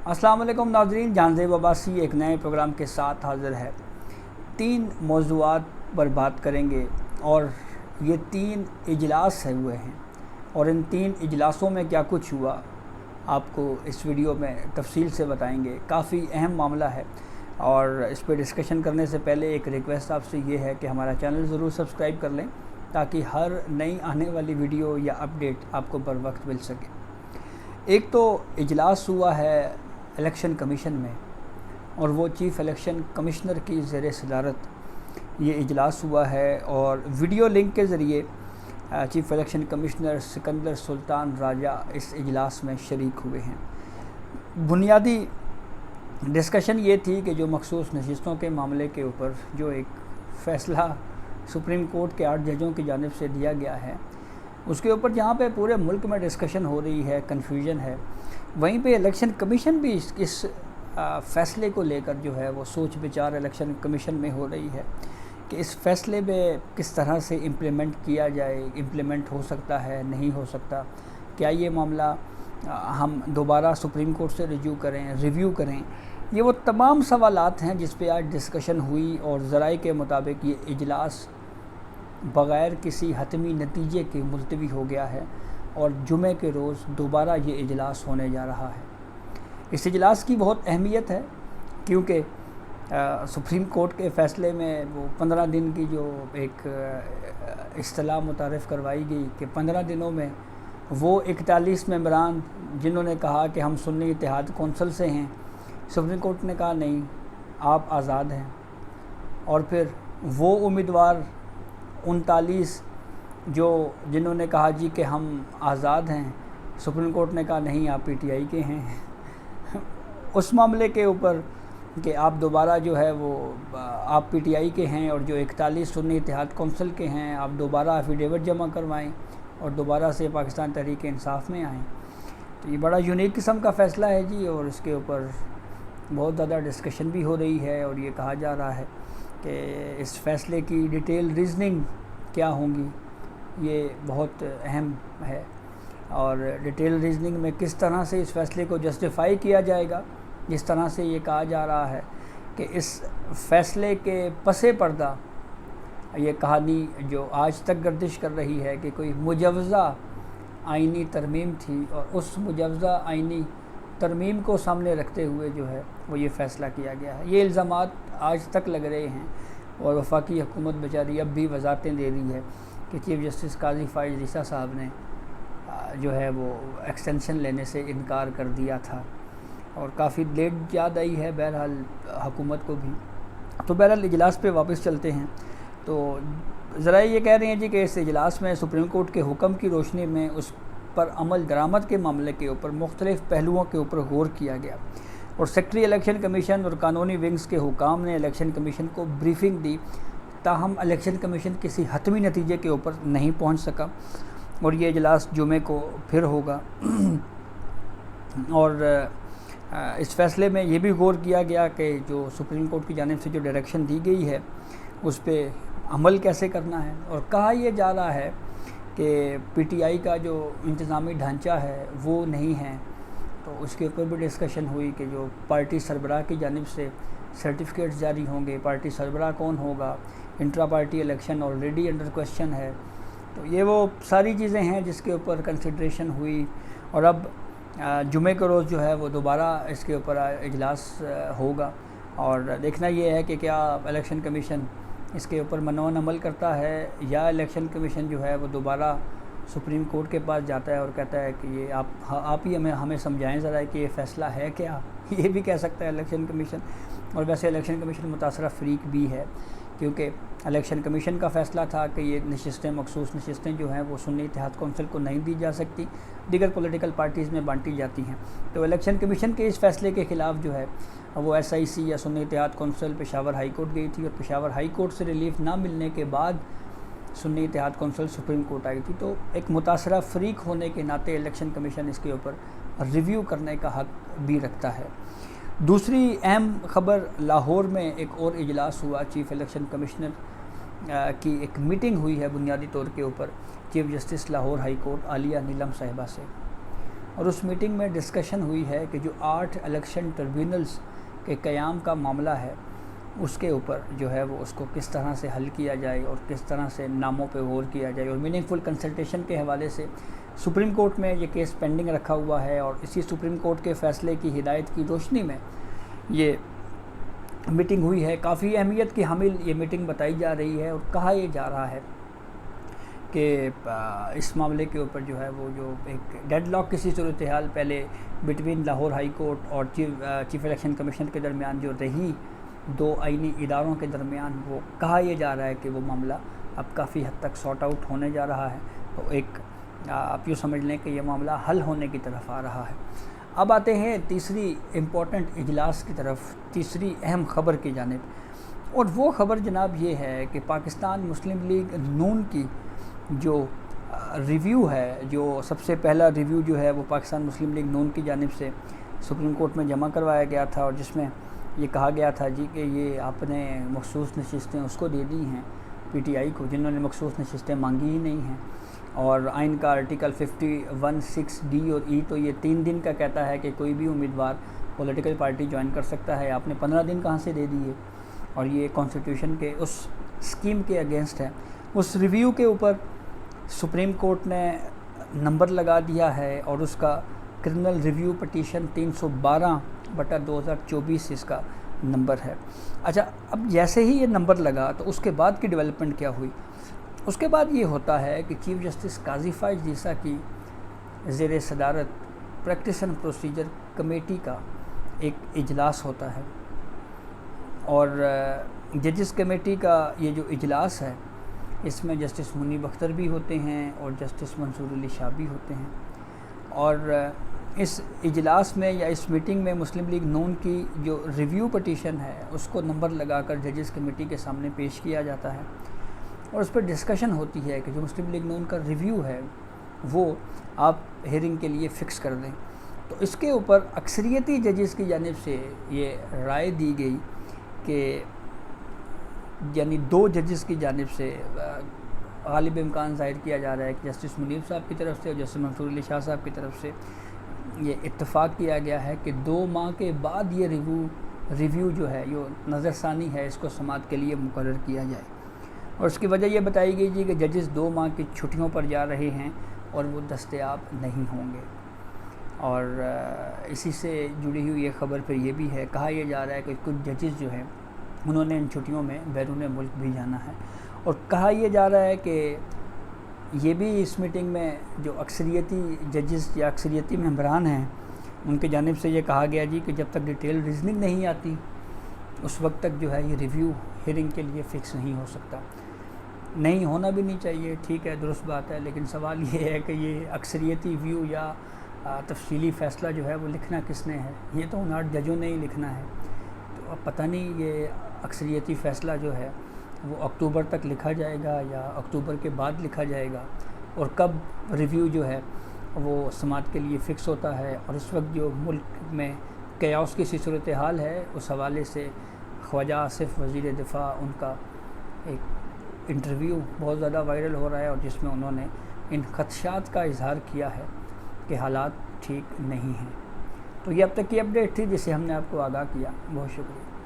السلام علیکم ناظرین، جانزیب عباسی ایک نئے پروگرام کے ساتھ حاضر ہے۔ 3 موضوعات پر بات کریں گے اور یہ 3 اجلاس ہوئے ہیں اور ان 3 اجلاسوں میں کیا کچھ ہوا آپ کو اس ویڈیو میں تفصیل سے بتائیں گے۔ کافی اہم معاملہ ہے اور اس پہ ڈسکشن کرنے سے پہلے ایک ریکویسٹ آپ سے یہ ہے کہ ہمارا چینل ضرور سبسکرائب کر لیں تاکہ ہر نئی آنے والی ویڈیو یا اپڈیٹ آپ کو بر وقت مل سکے۔ ایک تو اجلاس ہوا ہے الیکشن کمیشن میں اور وہ چیف الیکشن کمشنر کی زیر صدارت یہ اجلاس ہوا ہے اور ویڈیو لنک کے ذریعے چیف الیکشن کمشنر سکندر سلطان راجہ اس اجلاس میں شریک ہوئے ہیں۔ بنیادی ڈسکشن یہ تھی کہ جو مخصوص نشستوں کے معاملے کے اوپر جو ایک فیصلہ سپریم کورٹ کے 8 ججوں کی جانب سے دیا گیا ہے، اس کے اوپر جہاں پہ پورے ملک میں ڈسکشن ہو رہی ہے، کنفیوژن ہے، وہیں پہ الیکشن کمیشن بھی اس فیصلے کو لے کر جو ہے وہ سوچ بچار الیکشن کمیشن میں ہو رہی ہے کہ اس فیصلے میں کس طرح سے امپلیمنٹ کیا جائے، امپلیمنٹ ہو سکتا ہے نہیں ہو سکتا، کیا یہ معاملہ ہم دوبارہ سپریم کورٹ سے ریویو کریں۔ یہ وہ تمام سوالات ہیں جس پہ آج ڈسکشن ہوئی اور ذرائع کے مطابق یہ اجلاس بغیر کسی حتمی نتیجے کے ملتوی ہو گیا ہے اور جمعے کے روز دوبارہ یہ اجلاس ہونے جا رہا ہے۔ اس اجلاس کی بہت اہمیت ہے کیونکہ سپریم کورٹ کے فیصلے میں وہ 15 دن کی جو ایک اصطلاح متعارف کروائی گئی کہ 15 دنوں میں وہ 41 ممبران جنہوں نے کہا کہ ہم سنی اتحاد کونسل سے ہیں، سپریم کورٹ نے کہا نہیں، آپ آزاد ہیں، اور پھر وہ امیدوار 39 جنہوں نے کہا جی کہ ہم آزاد ہیں، سپریم کورٹ نے کہا نہیں، آپ پی ٹی آئی کے ہیں۔ اس معاملے کے اوپر کہ آپ دوبارہ جو ہے وہ آپ پی ٹی آئی کے ہیں اور جو 41 سنی اتحاد کونسل کے ہیں، آپ دوبارہ ایفیڈیوٹ جمع کروائیں اور دوبارہ سے پاکستان تحریک انصاف میں آئیں۔ تو یہ بڑا یونیک قسم کا فیصلہ ہے جی، اور اس کے اوپر بہت زیادہ ڈسکشن بھی ہو رہی ہے اور یہ کہا جا رہا ہے کہ اس فیصلے کی ڈیٹیل ریزننگ کیا ہوں گی، یہ بہت اہم ہے، اور ڈیٹیل ریزننگ میں کس طرح سے اس فیصلے کو جسٹیفائی کیا جائے گا۔ جس طرح سے یہ کہا جا رہا ہے کہ اس فیصلے کے پس پردہ یہ کہانی جو آج تک گردش کر رہی ہے کہ کوئی مجوزہ آئینی ترمیم تھی اور اس مجوزہ آئینی ترمیم کو سامنے رکھتے ہوئے جو ہے وہ یہ فیصلہ کیا گیا ہے۔ یہ الزامات آج تک لگ رہے ہیں اور وفاقی حکومت بیچاری اب بھی وضاحتیں دے رہی ہے کہ چیف جسٹس قاضی فائز عیسیٰ صاحب نے جو ہے وہ ایکسٹینشن لینے سے انکار کر دیا تھا اور کافی لیٹ یاد آئی ہے بہرحال حکومت کو بھی۔ تو بہرحال اجلاس پہ واپس چلتے ہیں۔ تو ذرائع یہ کہہ رہے ہیں جی کہ اس اجلاس میں سپریم کورٹ کے حکم کی روشنی میں اس پر عمل درآمد کے معاملے کے اوپر مختلف پہلوؤں کے اوپر غور کیا گیا اور سیکریٹری الیکشن کمیشن اور قانونی ونگز کے حکام نے الیکشن کمیشن کو بریفنگ دی، تاہم الیکشن کمیشن کسی حتمی نتیجے کے اوپر نہیں پہنچ سکا اور یہ اجلاس جمعے کو پھر ہوگا۔ اور اس فیصلے میں یہ بھی غور کیا گیا کہ جو سپریم کورٹ کی جانب سے جو ڈائریکشن دی گئی ہے اس پہ عمل کیسے کرنا ہے، اور کہا یہ جا رہا ہے کہ پی ٹی آئی کا جو انتظامی ڈھانچہ ہے وہ نہیں ہے، تو اس کے اوپر بھی ڈسکشن ہوئی کہ جو پارٹی سربراہ کی جانب سے سرٹیفکیٹس جاری ہوں گے، پارٹی سربراہ کون ہوگا، intra party election already under question ہے۔ تو یہ وہ ساری چیزیں ہیں جس کے اوپر کنسیڈریشن ہوئی اور اب جمعے کے روز جو ہے وہ دوبارہ اس کے اوپر اجلاس ہوگا اور دیکھنا یہ ہے کہ کیا الیکشن کمیشن اس کے اوپر منون عمل کرتا ہے یا الیکشن کمیشن جو ہے وہ دوبارہ سپریم کورٹ کے پاس جاتا ہے اور کہتا ہے کہ یہ آپ ہی ہمیں سمجھائیں ذرا کہ یہ فیصلہ ہے کیا۔ یہ بھی کہہ سکتا ہے الیکشن کمیشن، اور ویسے الیکشن کمیشن متاثرہ فریق بھی ہے کیونکہ الیکشن کمیشن کا فیصلہ تھا کہ یہ نشستیں مخصوص نشستیں جو ہیں وہ سنی اتحاد کونسل کو نہیں دی جا سکتی، دیگر پولیٹیکل پارٹیز میں بانٹی جاتی ہیں۔ تو الیکشن کمیشن کے اس فیصلے کے خلاف جو ہے وہ ایس آئی سی یا سنی اتحاد کونسل پشاور ہائی کورٹ گئی تھی اور پشاور ہائی کورٹ سے ریلیف نہ ملنے کے بعد سنی اتحاد کونسل سپریم کورٹ آئی تھی۔ تو ایک متاثرہ فریق ہونے کے ناطے الیکشن کمیشن اس کے اوپر ریویو کرنے کا حق بھی رکھتا ہے۔ دوسری اہم خبر، لاہور میں ایک اور اجلاس ہوا، چیف الیکشن کمشنر کی ایک میٹنگ ہوئی ہے بنیادی طور کے اوپر chief justice Lahore high court Aalia Neelum صاحبہ سے، اور اس میٹنگ میں ڈسکشن ہوئی ہے کہ جو 8 الیکشن ٹربیونلز کے قیام کا معاملہ ہے اس کے اوپر جو ہے وہ اس کو کس طرح سے حل کیا جائے اور کس طرح سے ناموں پہ غور کیا جائے، اور میننگ فل کنسلٹیشن کے حوالے سے سپریم کورٹ میں یہ کیس پینڈنگ رکھا ہوا ہے، اور اسی سپریم کورٹ کے فیصلے کی ہدایت کی روشنی میں یہ میٹنگ ہوئی ہے۔ کافی اہمیت کی حامل یہ میٹنگ بتائی جا رہی ہے، اور کہا یہ جا رہا ہے کہ اس معاملے کے اوپر جو ہے وہ جو ایک ڈیڈ لاک کسی صورتحال پہلے بٹوین لاہور ہائی کورٹ اور چیف الیکشن کمیشن کے درمیان جو رہی، 2 آئینی اداروں کے درمیان، وہ کہا یہ جا رہا ہے کہ وہ معاملہ اب کافی حد تک سارٹ آؤٹ ہونے جا رہا ہے، تو ایک آپ یوں سمجھ لیں کہ یہ معاملہ حل ہونے کی طرف آ رہا ہے۔ اب آتے ہیں تیسری امپورٹنٹ اجلاس کی طرف، تیسری اہم خبر کی جانب، اور وہ خبر جناب یہ ہے کہ پاکستان مسلم لیگ نون کی جو ریویو ہے، جو سب سے پہلا ریویو جو ہے وہ پاکستان مسلم لیگ نون کی جانب سے سپریم کورٹ میں جمع کروایا گیا تھا، اور جس میں یہ کہا گیا تھا جی کہ یہ آپ نے مخصوص نشستیں اس کو دے دی ہیں پی ٹی آئی کو جنہوں نے مخصوص نشستیں مانگی ہی نہیں ہیں، اور آئین کا آرٹیکل 51(6)D اور E تو یہ 3 دن کا کہتا ہے کہ کوئی بھی امیدوار پولیٹیکل پارٹی جوائن کر سکتا ہے، آپ نے 15 دن کہاں سے دے دیے، اور یہ کانسٹیٹیوشن کے اس اسکیم کے اگینسٹ ہے۔ اس ریویو کے اوپر سپریم کورٹ نے نمبر لگا دیا ہے، اور اس کا کرمنل ریویو پٹیشن 312/2024 اس کا نمبر ہے۔ اچھا، اب جیسے ہی یہ نمبر لگا تو اس کے بعد کی ڈیولپمنٹ کیا ہوئی؟ اس کے بعد یہ ہوتا ہے کہ چیف جسٹس قاضی فائز عیسیٰ کی زیر صدارت پریکٹس اینڈ پروسیجر کمیٹی کا ایک اجلاس ہوتا ہے، اور ججز کمیٹی کا یہ جو اجلاس ہے اس میں جسٹس منیب اختر بھی ہوتے ہیں اور جسٹس منصور علی شاہ بھی ہوتے ہیں، اور اس اجلاس میں یا اس میٹنگ میں مسلم لیگ نون کی جو ریویو پٹیشن ہے اس کو نمبر لگا کر ججز کمیٹی کے سامنے پیش کیا جاتا ہے، اور اس پر ڈسکشن ہوتی ہے کہ جو مسلم لیگ نون کا ریویو ہے وہ آپ ہیئرنگ کے لیے فکس کر دیں۔ تو اس کے اوپر اکثریتی ججز کی جانب سے یہ رائے دی گئی کہ یعنی 2 ججز کی جانب سے غالب امکان ظاہر کیا جا رہا ہے کہ جسٹس منیب صاحب کی طرف سے اور جسٹس منصور علی شاہ صاحب کی طرف سے یہ اتفاق کیا گیا ہے کہ 2 ماہ کے بعد یہ ریویو جو ہے یہ نظر ثانی ہے اس کو سماعت کے لیے مقرر کیا جائے، اور اس کی وجہ یہ بتائی گئی جی کہ ججز 2 ماہ کی چھٹیوں پر جا رہے ہیں اور وہ دستیاب نہیں ہوں گے، اور اسی سے جڑی ہوئی یہ خبر پھر یہ بھی ہے، کہا یہ جا رہا ہے کہ کچھ ججز جو ہیں انہوں نے ان چھٹیوں میں بیرون ملک بھی جانا ہے، اور کہا یہ جا رہا ہے کہ یہ بھی اس میٹنگ میں جو اکثریتی ججز یا اکثریتی ممبران ہیں ان کی جانب سے یہ کہا گیا جی کہ جب تک ڈیٹیل ریزننگ نہیں آتی اس وقت تک جو ہے یہ ریویو ہیئرنگ کے لیے فکس نہیں ہو سکتا، نہیں ہونا بھی نہیں چاہیے، ٹھیک ہے، درست بات ہے، لیکن سوال یہ ہے کہ یہ اکثریتی ویو یا تفصیلی فیصلہ جو ہے وہ لکھنا کس نے ہے؟ یہ تو ان 8 ججوں نے ہی لکھنا ہے، تو اب پتہ نہیں یہ اکثریتی فیصلہ جو ہے وہ اکتوبر تک لکھا جائے گا یا اکتوبر کے بعد لکھا جائے گا، اور کب ریویو جو ہے وہ سماعت کے لیے فکس ہوتا ہے، اور اس وقت جو ملک میں کیاس کی سی صورتحال ہے اس حوالے سے خواجہ آصف وزیر دفاع ان کا ایک انٹرویو بہت زیادہ وائرل ہو رہا ہے، اور جس میں انہوں نے ان خدشات کا اظہار کیا ہے کہ حالات ٹھیک نہیں ہیں۔ تو یہ اب تک کی اپڈیٹ تھی جسے ہم نے آپ کو آگاہ کیا، بہت شکریہ۔